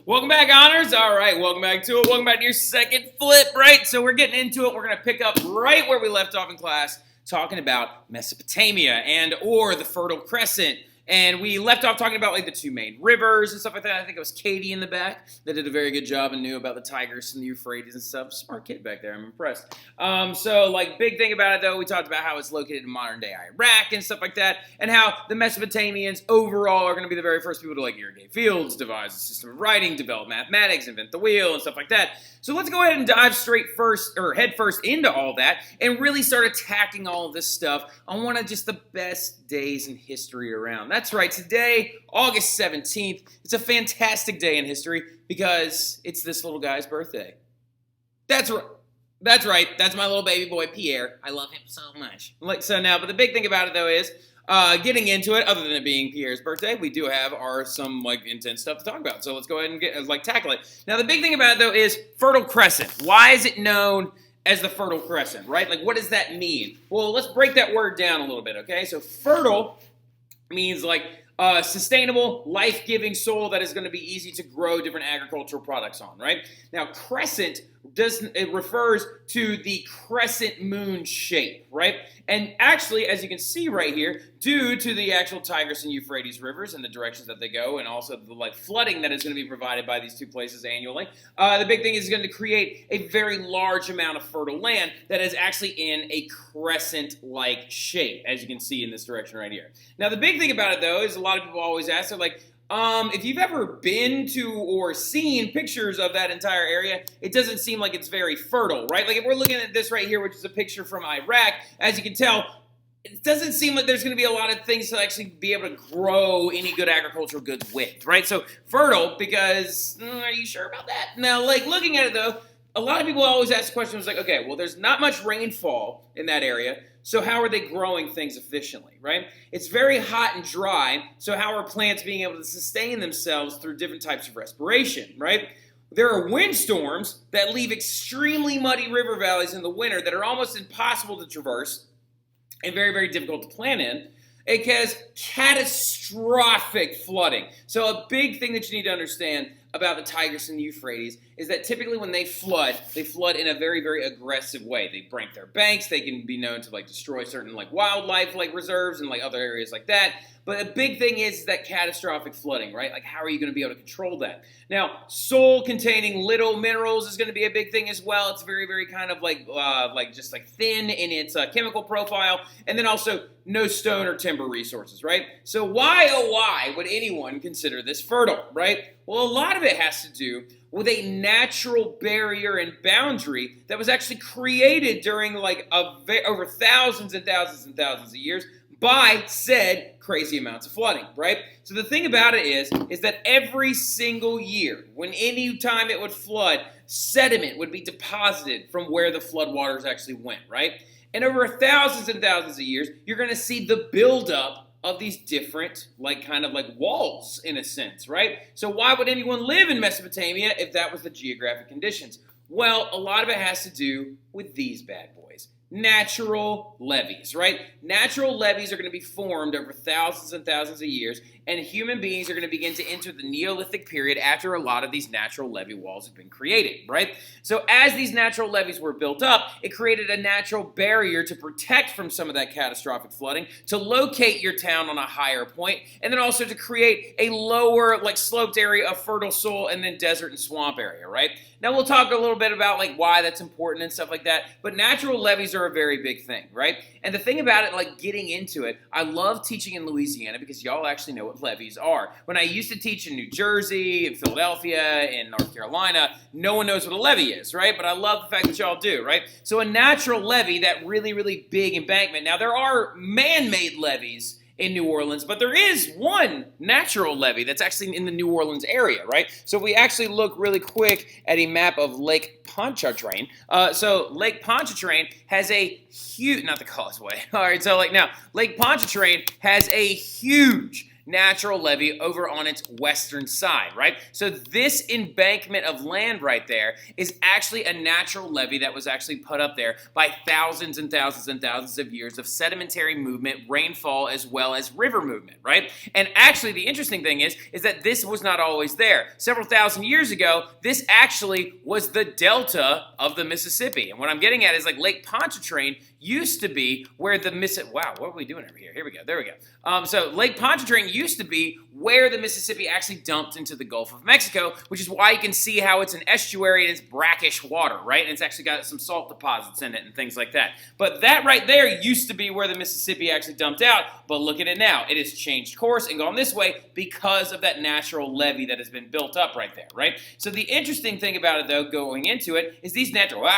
Welcome back, Honors. All right, welcome back to it. Welcome back to your second flip, right? So we're getting into it. We're going to pick up right where we left off in class, talking about Mesopotamia or the Fertile Crescent. And we left off talking about like the two main rivers and stuff like that. I think it was Katie in the back that did a very good job and knew about the Tigris and the Euphrates and stuff. Smart kid back there. I'm impressed. So like big thing about it though, we talked about how it's located in modern day Iraq and stuff like that, and how the Mesopotamians overall are going to be the very first people to like irrigate fields, devise a system of writing, develop mathematics, invent the wheel and stuff like that. So let's go ahead and dive head first into all that and really start attacking all of this stuff on one of just the best days in history around. That's right, today, August 17th, it's a fantastic day in history because it's this little guy's birthday. That's right. That's right. That's my little baby boy, Pierre. I love him so much. But the big thing about it, though, is getting into it, other than it being Pierre's birthday, we do have some intense stuff to talk about. So let's go ahead and tackle it. Now, the big thing about it, though, is Fertile Crescent. Why is it known as the Fertile Crescent, right? Like, what does that mean? Well, let's break that word down a little bit, okay? So fertile means sustainable, life-giving soil that is going to be easy to grow different agricultural products on, right? Now, crescent refers to the crescent moon shape, right? And actually, as you can see right here, due to the actual Tigris and Euphrates rivers and the directions that they go, and also the flooding that is going to be provided by these two places annually, the big thing is going to create a very large amount of fertile land that is actually in a crescent-like shape, as you can see in this direction right here. Now, the big thing about it, though, is a lot of people always ask, they're like, if you've ever been to or seen pictures of that entire area, it doesn't seem like it's very fertile, right? Like if we're looking at this right here, which is a picture from Iraq, as you can tell, it doesn't seem like there's going to be a lot of things to actually be able to grow any good agricultural goods with, right? So fertile, because, are you sure about that? Now, looking at it though, a lot of people always ask the question, okay, well, there's not much rainfall in that area, so how are they growing things efficiently, right? It's very hot and dry, so how are plants being able to sustain themselves through different types of respiration, right? There are windstorms that leave extremely muddy river valleys in the winter that are almost impossible to traverse and very, very difficult to plant in. It has catastrophic flooding. So a big thing that you need to understand about the Tigris and the Euphrates is that typically when they flood in a very, very aggressive way. They break their banks. They can be known to destroy certain wildlife reserves and other areas like that. But the big thing is that catastrophic flooding, right? How are you going to be able to control that? Now, soil containing little minerals is going to be a big thing as well. It's very, very kind of thin in its chemical profile, and then also no stone or timber resources, right? So why, oh why, would anyone consider this fertile, right? Well, a lot of it has to do with a natural barrier and boundary that was actually created during over thousands and thousands and thousands of years by said crazy amounts of flooding, right? So the thing about it is that every single year, when any time it would flood, sediment would be deposited from where the floodwaters actually went, right? And over thousands and thousands of years, you're going to see the buildup of these different, walls, in a sense, right? So why would anyone live in Mesopotamia if that was the geographic conditions? Well, a lot of it has to do with these bad boys. Natural levees, right? Natural levees are going to be formed over thousands and thousands of years, and human beings are going to begin to enter the Neolithic period after a lot of these natural levee walls have been created, right? So as these natural levees were built up, it created a natural barrier to protect from some of that catastrophic flooding, to locate your town on a higher point, and then also to create a lower, sloped area of fertile soil and then desert and swamp area, right? Now, we'll talk a little bit about why that's important and stuff like that, but natural levees are a very big thing, right? And the thing about it, getting into it, I love teaching in Louisiana because y'all actually know what levees are. When I used to teach in New Jersey, in Philadelphia, in North Carolina, no one knows what a levee is, right? But I love the fact that y'all do, right? So a natural levee, that really, really big embankment. Now, there are man-made levees in New Orleans, but there is one natural levee that's actually in the New Orleans area, right? So if we actually look really quick at a map of Lake Pontchartrain, so Lake Pontchartrain has a huge, not the causeway, all right, so now, Lake Pontchartrain has a huge natural levee over on its western side, right? So this embankment of land right there is actually a natural levee that was actually put up there by thousands and thousands and thousands of years of sedimentary movement, rainfall, as well as river movement, right? And actually the interesting thing is that this was not always there. Several thousand years ago, this actually was the delta of the Mississippi. And what I'm getting at is like Lake Pontchartrain used to be where the wow, what are we doing over here? Here we go. There we go. So Lake Pontchartrain used to be where the Mississippi actually dumped into the Gulf of Mexico, which is why you can see how it's an estuary and it's brackish water, right? And it's actually got some salt deposits in it and things like that. But that right there used to be where the Mississippi actually dumped out, but look at it now. It has changed course and gone this way because of that natural levee that has been built up right there, right? So the interesting thing about it, though, going into it, is these natural,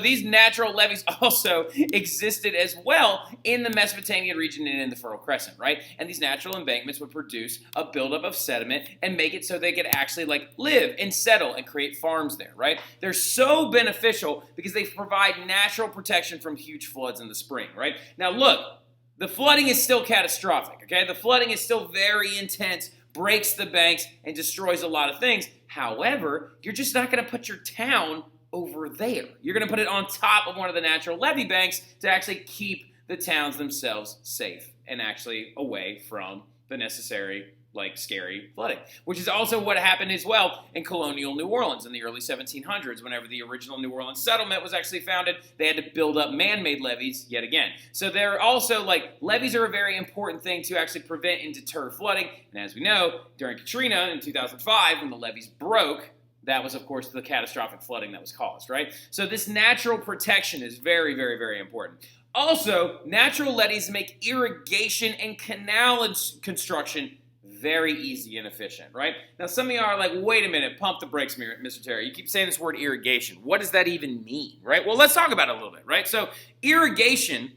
these natural levees also existed as well in the Mesopotamian region and in the Fertile Crescent, right? And these natural embankments would produce a buildup of sediment and make it so they could actually live and settle and create farms there, right? They're so beneficial because they provide natural protection from huge floods in the spring, right? Now look, the flooding is still catastrophic, okay? The flooding is still very intense, breaks the banks, and destroys a lot of things. However, you're just not going to put your town over there. You're going to put it on top of one of the natural levee banks to actually keep the towns themselves safe and actually away from the necessary, scary flooding, which is also what happened as well in colonial New Orleans in the early 1700s. Whenever the original New Orleans settlement was actually founded, they had to build up man-made levees yet again. So they're also, levees are a very important thing to actually prevent and deter flooding. And as we know, during Katrina in 2005, when the levees broke, that was, of course, the catastrophic flooding that was caused, right? So this natural protection is very, very, very important. Also, natural levees make irrigation and canal construction very easy and efficient, right? Now, some of you are like, wait a minute, pump the brakes, Mr. Terry. You keep saying this word irrigation. What does that even mean, right? Well, let's talk about it a little bit, right? So irrigation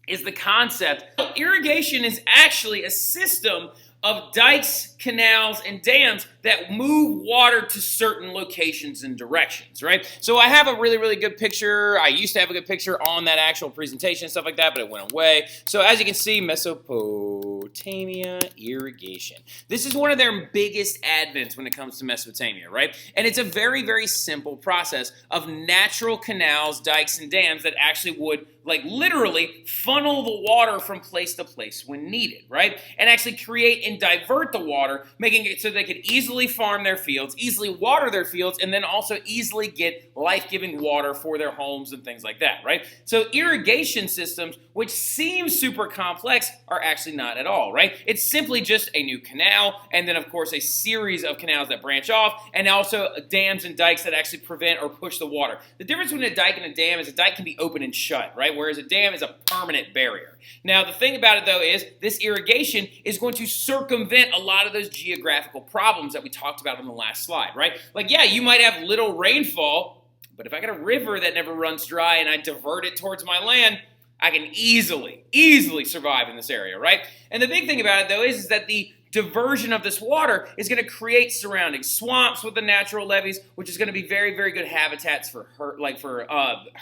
is the concept. Irrigation is actually a system of dikes, canals, and dams that move water to certain locations and directions, right? So I have a really, really good picture. I used to have a good picture on that actual presentation and stuff like that, but it went away. So as you can see, Mesopotamia irrigation. This is one of their biggest advents when it comes to Mesopotamia, right? And it's a very, very simple process of natural canals, dikes, and dams that actually would literally funnel the water from place to place when needed, right? And actually create and divert the water, making it so they could easily farm their fields, easily water their fields, and then also easily get life-giving water for their homes and things like that, right? So irrigation systems, which seem super complex, are actually not at all, right? It's simply just a new canal, and then of course a series of canals that branch off, and also dams and dikes that actually prevent or push the water. The difference between a dike and a dam is a dike can be open and shut, right? Whereas a dam is a permanent barrier. Now, the thing about it, though, is this irrigation is going to circumvent a lot of those geographical problems that we talked about on the last slide, right? Yeah, you might have little rainfall, but if I got a river that never runs dry and I divert it towards my land, I can easily survive in this area, right? And the big thing about it, though, is that the diversion of this water is going to create surrounding swamps with the natural levees, which is going to be very, very good habitats for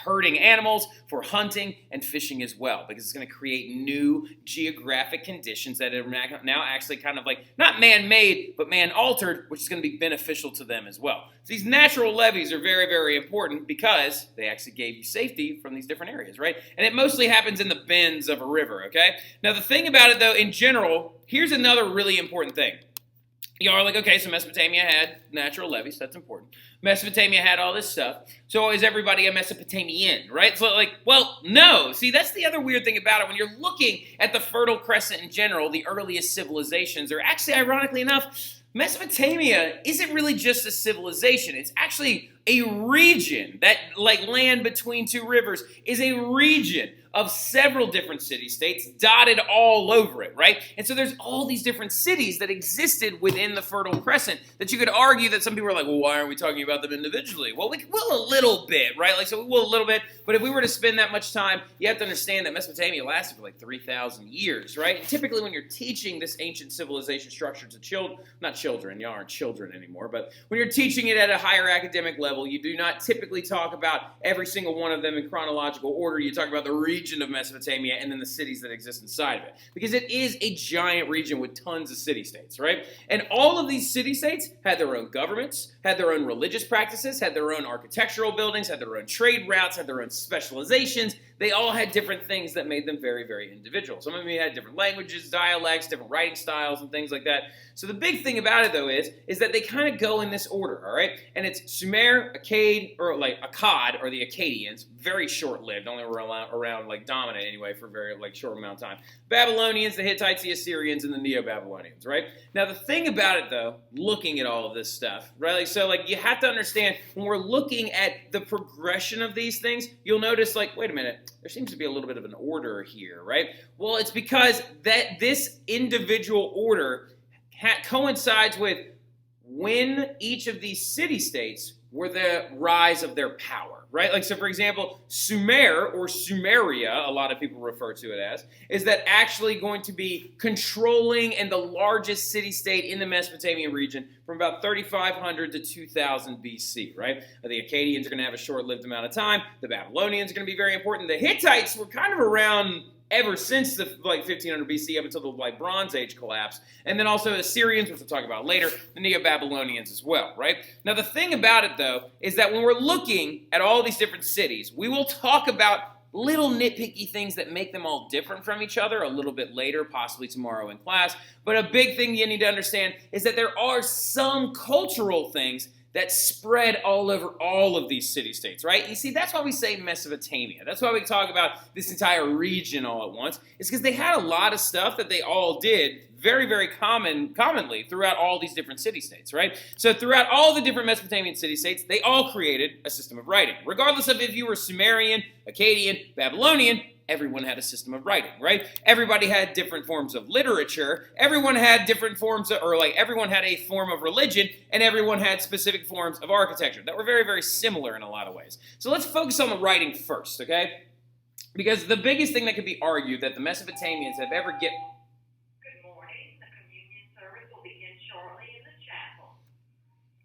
herding animals, for hunting and fishing as well, because it's going to create new geographic conditions that are now actually kind of not man-made, but man-altered, which is going to be beneficial to them as well. So these natural levees are very, very important because they actually gave you safety from these different areas, right? And it mostly happens in the bends of a river, okay? Now, the thing about it, though, in general, here's another really important thing. Y'all are like, okay, so Mesopotamia had natural levees. That's important. Mesopotamia had all this stuff. So is everybody a Mesopotamian, right? So well, no. See, that's the other weird thing about it. When you're looking at the Fertile Crescent in general, the earliest civilizations are actually, ironically enough, Mesopotamia isn't really just a civilization. It's actually a region that, land between two rivers, is a region of several different city-states dotted all over it, right? And so there's all these different cities that existed within the Fertile Crescent that you could argue that some people are like, well, why aren't we talking about them individually? Well, we will a little bit, right? So we will a little bit, but if we were to spend that much time, you have to understand that Mesopotamia lasted for 3,000 years, right? And typically when you're teaching this ancient civilization structure to children, not children, y'all aren't children anymore, but when you're teaching it at a higher academic level, level, you do not typically talk about every single one of them in chronological order. You talk about the region of Mesopotamia and then the cities that exist inside of it. Because it is a giant region with tons of city-states, right? And all of these city-states had their own governments, had their own religious practices, had their own architectural buildings, had their own trade routes, had their own specializations. They all had different things that made them very, very individual. Some of them had different languages, dialects, different writing styles, and things like that. So the big thing about it, though, is that they kind of go in this order, all right? And it's Sumer, Akkad, or like Akkad, or the Akkadians, very short-lived, only were around like dominant anyway for a very like short amount of time. Babylonians, the Hittites, the Assyrians, and the Neo-Babylonians, right? Now the thing about it, though, looking at all of this stuff, right? Like, so like you have to understand when we're looking at the progression of these things, you'll notice like, wait a minute, there seems to be a little bit of an order here, right? Well, it's because that this individual order coincides with when each of these city-states were the rise of their power, right? Like, so for example, Sumer, or Sumeria, a lot of people refer to it as, is that actually going to be controlling and the largest city-state in the Mesopotamian region from about 3,500 to 2000 BC, right? The Akkadians are going to have a short-lived amount of time. The Babylonians are going to be very important. The Hittites were kind of around ever since the like 1500 BC up until the like Bronze Age collapse, and then also Assyrians, which we'll talk about later, the Neo-Babylonians as well, right? Now the thing about it though is that when we're looking at all these different cities, we will talk about little nitpicky things that make them all different from each other a little bit later, possibly tomorrow in class. But a big thing you need to understand is that there are some cultural things that spread all over all of these city-states, right? You see, that's why we say Mesopotamia. That's why we talk about this entire region all at once. It's because they had a lot of stuff that they all did very, very commonly throughout all these different city-states, right? So throughout all the different Mesopotamian city-states, they all created a system of writing. Regardless of if you were Sumerian, Akkadian, Babylonian, everyone had a system of writing, right? Everybody had different forms of literature. Everyone had different forms of, or like everyone had a form of religion, and everyone had specific forms of architecture that were very, very similar in a lot of ways. So let's focus on the writing first, okay? Because the biggest thing that could be argued that the Mesopotamians have ever get. Good morning. The communion service will begin shortly in the chapel.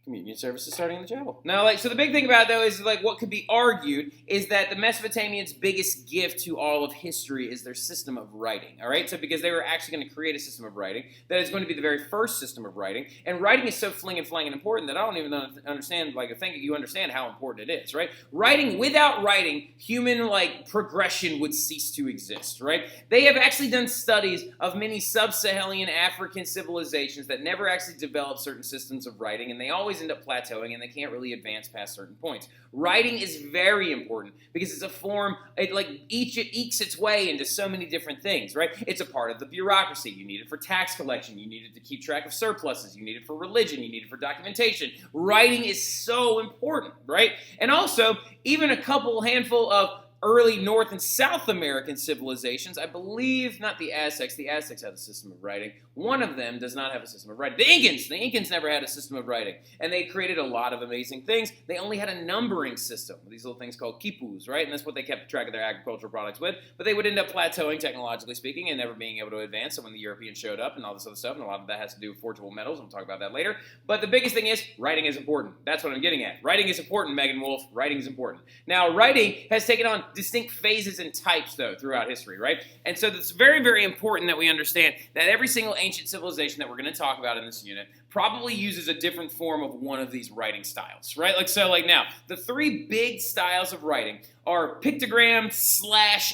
Communion service is starting in the chapel. Now, like, so the big thing about it, though, is like what could be argued is that the Mesopotamians' biggest gift to all of history is their system of writing. All right, so because they were actually going to create a system of writing that is going to be the very first system of writing, and writing is so fling and important that I don't even understand. Like, I think you understand how important it is, right? Writing, without writing, human like progression would cease to exist, right? They have actually done studies of many sub-Saharan African civilizations that never actually developed certain systems of writing, and they always end up plateauing and they can't really advance past certain points. Writing is very important because it's a form, it ekes its way into so many different things, right? It's a part of the bureaucracy. You need it for tax collection. You need it to keep track of surpluses. You need it for religion. You need it for documentation. Writing is so important, right? And also, even a handful of early North and South American civilizations, I believe, not the Aztecs had a system of writing. One of them does not have a system of writing. The Incans never had a system of writing, and they created a lot of amazing things. They only had a numbering system, these little things called quipus, right? And that's what they kept track of their agricultural products with, but they would end up plateauing, technologically speaking, and never being able to advance. So when the Europeans showed up and all this other stuff, and a lot of that has to do with forgeable metals, we'll talk about that later. But the biggest thing is, writing is important. That's what I'm getting at. Writing is important, Megan Wolf. Writing is important. Now, writing has taken on distinct phases and types, though, throughout history, right? And so it's very, very important that we understand that every single ancient civilization that we're going to talk about in this unit probably uses a different form of one of these writing styles, right? Like now, the three big styles of writing are pictograms /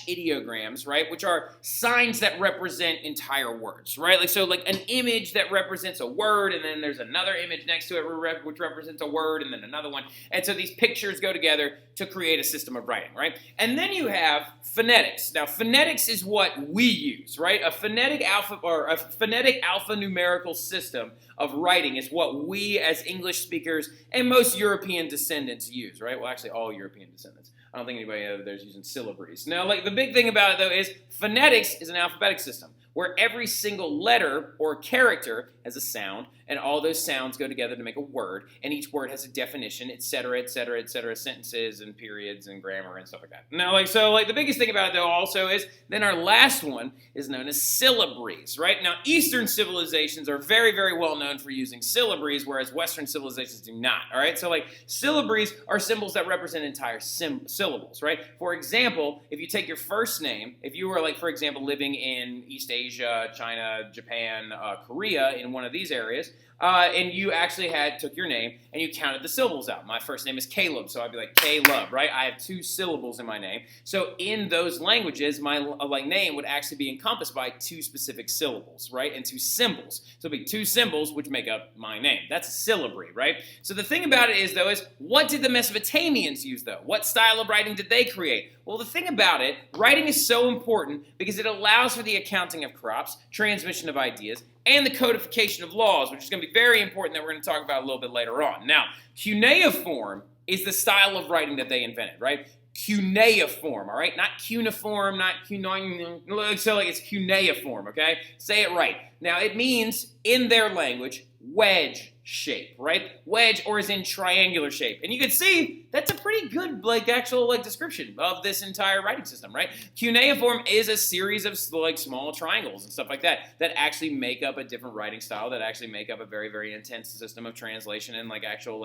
ideograms, right? Which are signs that represent entire words, right? Like an image that represents a word, and then there's another image next to it which represents a word, and then another one. And so these pictures go together to create a system of writing, right? And then you have phonetics. Now, phonetics is what we use, right? A phonetic alphanumerical system of writing is what we as English speakers and most European descendants use, right? Well, actually all European descendants I don't think anybody over there is using syllabries. Now, like the big thing about it though is phonetics is an alphabetic system where every single letter or character has a sound, and all those sounds go together to make a word, and each word has a definition, etc., etc., etc., sentences and periods and grammar and stuff like that. Now, like so, like the biggest thing about it though also is then our last one is known as syllabries, right? Now, Eastern civilizations are very, very well known for using syllabries, whereas Western civilizations do not. All right, so like syllabries are symbols that represent entire syllables, right? For example, if you take your first name, if you were like, for example, living in East Asia, China, Japan, Korea, in one of these areas, and you actually took your name and you counted the syllables out. My first name is Caleb, so I'd be like Caleb, right? I have 2 syllables in my name. So in those languages, my name would actually be encompassed by 2 specific syllables, right? And 2 symbols. So it'd be 2 symbols which make up my name. That's a syllabary, right? So the thing about it is, though, is what did the Mesopotamians use, though? What style of writing did they create? Well, the thing about it, writing is so important because it allows for the accounting of crops, transmission of ideas, and the codification of laws, which is going to be very important that we're going to talk about a little bit later on. Now, cuneiform is the style of writing that they invented, right? Cuneiform, all right? Not cuneiform, not cuneiform. So like it's cuneiform, okay? Say it right. Now, it means, in their language, wedge shape, right? Wedge, or is in triangular shape. And you can see that's a pretty good actual description of this entire writing system, right? Cuneiform is a series of small triangles and stuff like that actually make up a different writing style, that actually make up a very, very intense system of translation and actual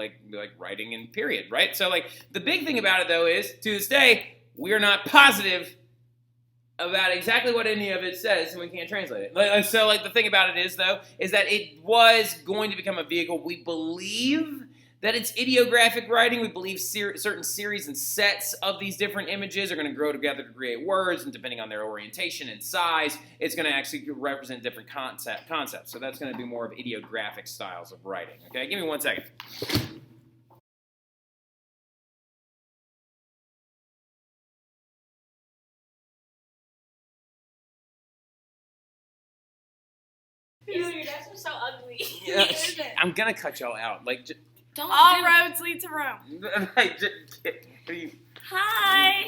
writing and period, right? So the big thing about it though is, to this day, we are not positive about exactly what any of it says, and we can't translate it. So the thing about it is, though, is that it was going to become a vehicle. We believe that it's ideographic writing. We believe certain series and sets of these different images are going to grow together to create words, and depending on their orientation and size, it's going to actually represent different concepts. So that's going to be more of ideographic styles of writing. Okay, give me 1 second. Dude, that's so ugly. Yeah, I'm gonna cut y'all out. Don't all roads lead to Rome. Hi.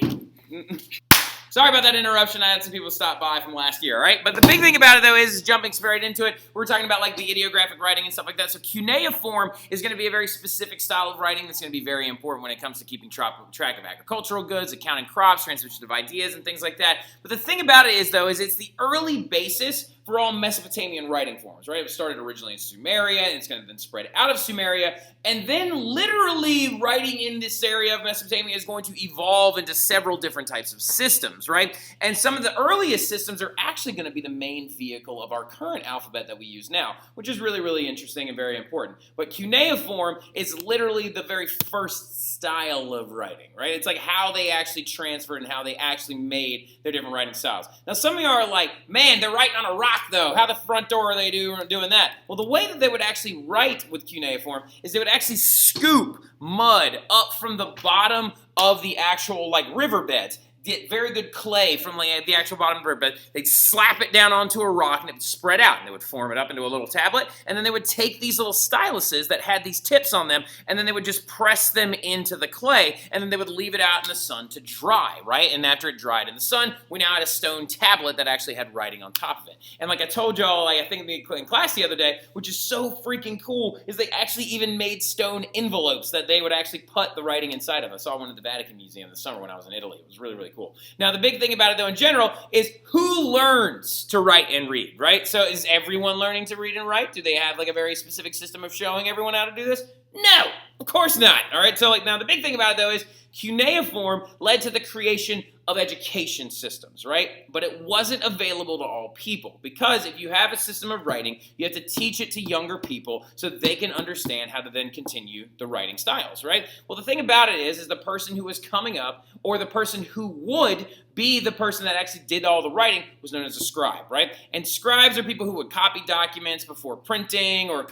Sorry about that interruption. I had some people stop by from last year, all right? But the big thing about it, though, is jumping straight into it. We're talking about, the ideographic writing and stuff like that. So cuneiform is going to be a very specific style of writing that's going to be very important when it comes to keeping track of agricultural goods, accounting crops, transmission of ideas, and things like that. But the thing about it is, though, is it's the early basis for all Mesopotamian writing forms, right? It started originally in Sumeria, and it's going to then spread out of Sumeria, and then literally writing in this area of Mesopotamia is going to evolve into several different types of systems, right? And some of the earliest systems are actually going to be the main vehicle of our current alphabet that we use now, which is really, really interesting and very important. But cuneiform is literally the very first style of writing, right? It's how they actually transferred and how they actually made their different writing styles. Now, some of you are like, man, they're writing on a rock, though. How the front door are they doing that? Well, the way that they would actually write with cuneiform is they would actually scoop mud up from the bottom of the actual riverbeds. Get very good clay from the actual bottom of the riverbed. They'd slap it down onto a rock and it would spread out, and they would form it up into a little tablet, and then they would take these little styluses that had these tips on them, and then they would just press them into the clay, and then they would leave it out in the sun to dry, right? And after it dried in the sun, we now had a stone tablet that actually had writing on top of it. And I told y'all, I think in class the other day, which is so freaking cool, is they actually even made stone envelopes that they would actually put the writing inside of. I saw one at the Vatican Museum this summer when I was in Italy. It was really, really cool. Now, the big thing about it, though, in general, is who learns to write and read, right? So is everyone learning to read and write? Do they have, a very specific system of showing everyone how to do this? No, of course not, all right? So, now, the big thing about it, though, is cuneiform led to the creation of education systems, right? But it wasn't available to all people, because if you have a system of writing, you have to teach it to younger people so they can understand how to then continue the writing styles, right? Well, the thing about it is the person who was coming up, or the person who would be the person that actually did all the writing, was known as a scribe, right? And scribes are people who would copy documents before printing, or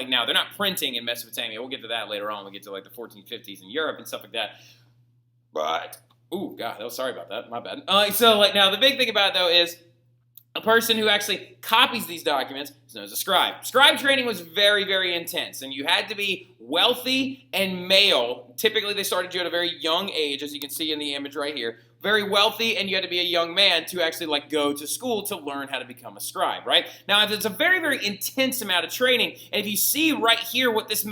now they're not printing in Mesopotamia. We'll get to that later on. We'll get to the 1450s in Europe and stuff like that. But, ooh, God, sorry about that. My bad. So, now the big thing about it, though, is A person who actually copies these documents is known as a scribe. Scribe training was very, very intense, and you had to be wealthy and male. Typically, they started you at a very young age, as you can see in the image right here. Very wealthy, and you had to be a young man to actually go to school to learn how to become a scribe, right? Now, it's a very, very intense amount of training, and if you see right here what this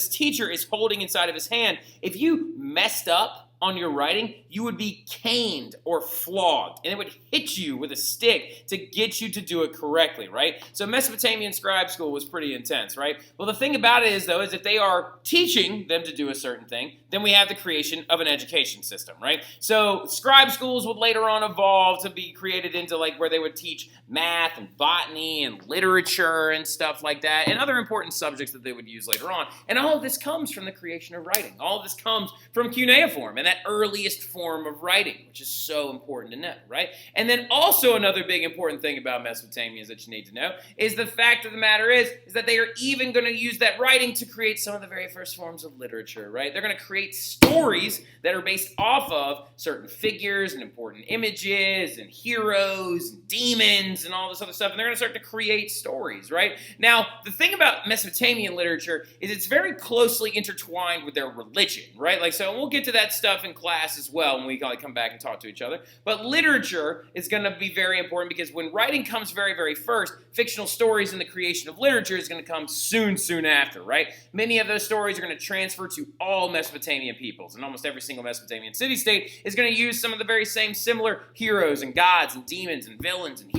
teacher is holding inside of his hand, if you messed up on your writing, you would be caned or flogged, and it would hit you with a stick to get you to do it correctly, right? So Mesopotamian scribe school was pretty intense, right? Well, the thing about it is, though, is if they are teaching them to do a certain thing, then we have the creation of an education system, right? So scribe schools would later on evolve to be created into where they would teach math and botany and literature and stuff like that, and other important subjects that they would use later on. And all of this comes from the creation of writing. All of this comes from cuneiform and that earliest form of writing, which is so important to know, right? And then also another big important thing about Mesopotamians that you need to know is the fact of the matter is that they are even going to use that writing to create some of the very first forms of literature, right? They're going to create stories that are based off of certain figures and important images and heroes and demons and all this other stuff, and they're going to start to create stories, right? Now, the thing about Mesopotamian literature is it's very closely intertwined with their religion, right? So we'll get to that stuff in class as well when we come back and talk to each other. But literature is going to be very important because when writing comes very, very first, fictional stories and the creation of literature is going to come soon after, right? Many of those stories are going to transfer to all Mesopotamian peoples, and almost every single Mesopotamian city-state is going to use some of the very same similar heroes and gods and demons and villains and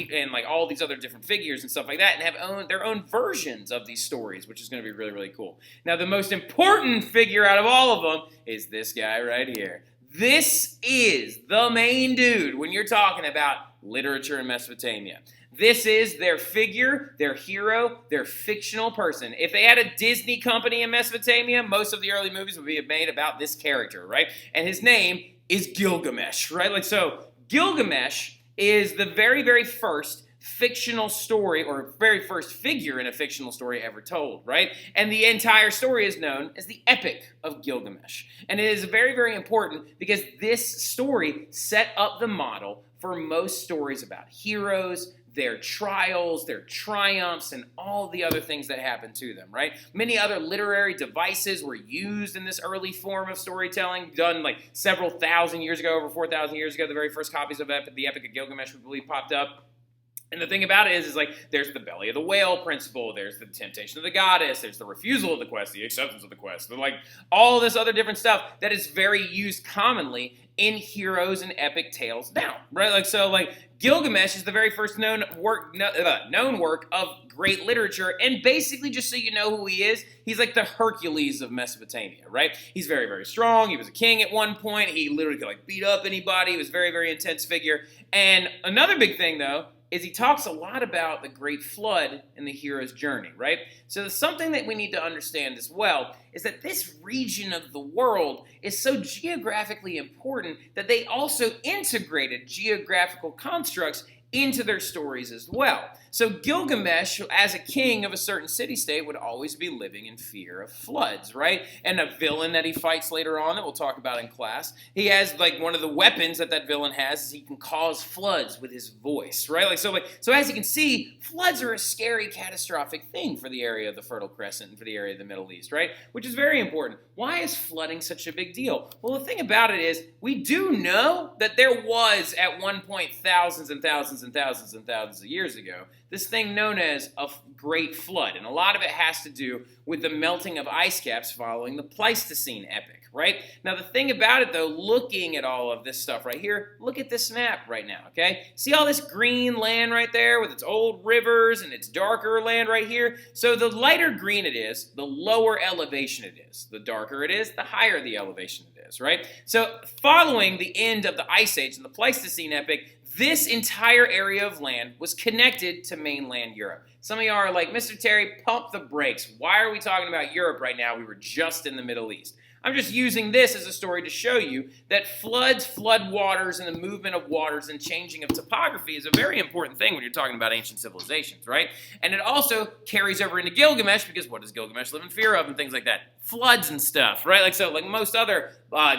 all these other different figures and stuff like that, and have their own versions of these stories, which is going to be really, really cool. Now, the most important figure out of all of them is this guy right here. This is the main dude when you're talking about literature in Mesopotamia. This is their figure, their hero, their fictional person. If they had a Disney company in Mesopotamia, most of the early movies would be made about this character, right? And his name is Gilgamesh, right? So Gilgamesh is the very, very first fictional story, or very first figure in a fictional story ever told, right? And the entire story is known as the Epic of Gilgamesh. And it is very, very important because this story set up the model for most stories about heroes, their trials, their triumphs, and all the other things that happen to them, right? Many other literary devices were used in this early form of storytelling, done several thousand years ago, over 4,000 years ago. The very first copies of the Epic of Gilgamesh, we believe, popped up. And the thing about it is there's the belly of the whale principle, there's the temptation of the goddess, there's the refusal of the quest, the acceptance of the quest, all this other different stuff that is very used commonly in heroes and epic tales now, right? Gilgamesh is the very first known work of great literature, and basically, just so you know who he is, he's the Hercules of Mesopotamia, right? He's very, very strong. He was a king at one point. He literally could beat up anybody. He was a very, very intense figure. And another big thing, though, is he talks a lot about the Great Flood and the hero's journey, right? So something that we need to understand as well is that this region of the world is so geographically important that they also integrated geographical constructs into their stories as well. So Gilgamesh, as a king of a certain city-state, would always be living in fear of floods, right? And a villain that he fights later on that we'll talk about in class, he has one of the weapons that villain has is he can cause floods with his voice, right? So as you can see, floods are a scary, catastrophic thing for the area of the Fertile Crescent and for the area of the Middle East, right? Which is very important. Why is flooding such a big deal? Well, the thing about it is we do know that there was at one point thousands and thousands and thousands and thousands of years ago this thing known as a great flood. And a lot of it has to do with the melting of ice caps following the Pleistocene epoch, right? Now, the thing about it, though, looking at all of this stuff right here, look at this map right now, okay? See all this green land right there with its old rivers and its darker land right here? So the lighter green it is, the lower elevation it is. The darker it is, the higher the elevation it is, right? So following the end of the Ice Age and the Pleistocene epoch, this entire area of land was connected to mainland Europe. Some of y'all are like, Mr. Terry, pump the brakes. Why are we talking about Europe right now? We were just in the Middle East. I'm just using this as a story to show you that floods, flood waters, and the movement of waters and changing of topography is a very important thing when you're talking about ancient civilizations, right? And it also carries over into Gilgamesh, because what does Gilgamesh live in fear of and things like that? Floods and stuff, right? Like most other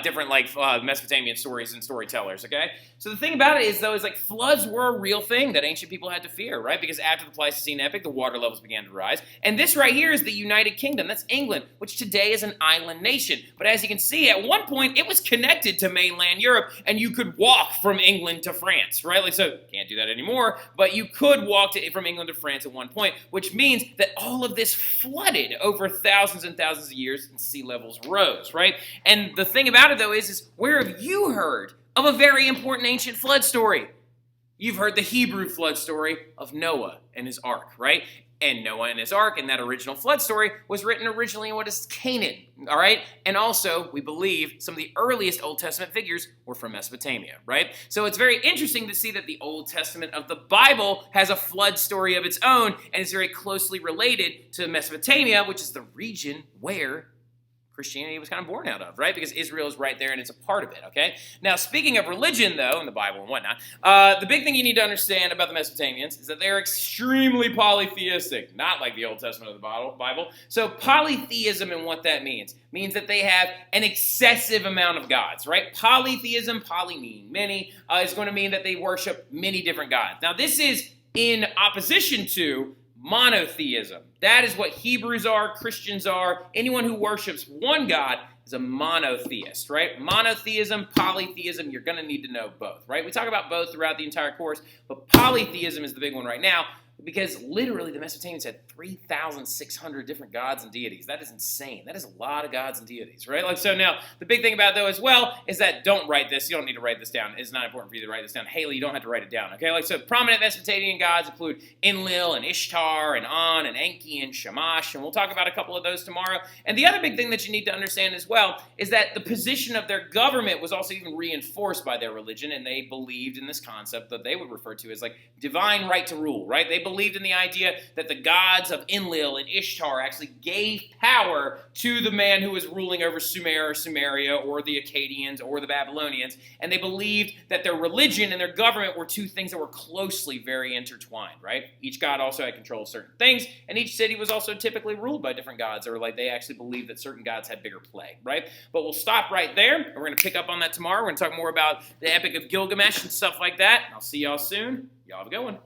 different Mesopotamian stories and storytellers, okay? So the thing about it is, though, is like floods were a real thing that ancient people had to fear, right? Because after the Pleistocene epoch, the water levels began to rise. And this right here is the United Kingdom. That's England, which today is an island nation. But as you can see, at one point, it was connected to mainland Europe, and you could walk from England to France, right? Like, so, can't do that anymore, but you could walk from England to France at one point, which means that all of this flooded over thousands and thousands of years, and sea levels rose, right? And the thing about it, though, is where have you heard of a very important ancient flood story? You've heard the Hebrew flood story of Noah and his ark, right? And Noah and his ark, and that original flood story was written originally in what is Canaan, all right? And also, we believe some of the earliest Old Testament figures were from Mesopotamia, right? So it's very interesting to see that the Old Testament of the Bible has a flood story of its own, and is very closely related to Mesopotamia, which is the region where Christianity was kind of born out of, right? Because Israel is right there and it's a part of it, okay? Now, speaking of religion, though, in the Bible and whatnot, the big thing you need to understand about the Mesopotamians is that they're extremely polytheistic, not like the Old Testament of the Bible. So polytheism, and what that means that they have an excessive amount of gods, right? Polytheism, poly meaning many, is going to mean that they worship many different gods. Now, this is in opposition to monotheism. That is what Hebrews are, Christians are. Anyone who worships one God is a monotheist, right? Monotheism, polytheism, you're going to need to know both, right? We talk about both throughout the entire course, but polytheism is the big one right now, because literally the Mesopotamians had 3,600 different gods and deities. That is insane. That is a lot of gods and deities, right? Like, so now, the big thing about it, though, as well, is that don't write this. You don't need to write this down. It's not important for you to write this down. Haley, you don't have to write it down, okay? Like, so prominent Mesopotamian gods include Enlil and Ishtar and An and Enki and Shamash, and we'll talk about a couple of those tomorrow. And the other big thing that you need to understand as well is that the position of their government was also even reinforced by their religion, and they believed in this concept that they would refer to as like divine right to rule, right? They believed in the idea that the gods of Enlil and Ishtar actually gave power to the man who was ruling over Sumer or Sumeria or the Akkadians or the Babylonians, and they believed that their religion and their government were two things that were closely very intertwined, right? Each god also had control of certain things, and each city was also typically ruled by different gods, or like they actually believed that certain gods had bigger play, right? But we'll stop right there, and we're going to pick up on that tomorrow. We're going to talk more about the Epic of Gilgamesh and stuff like that. I'll see y'all soon. Y'all have a good one.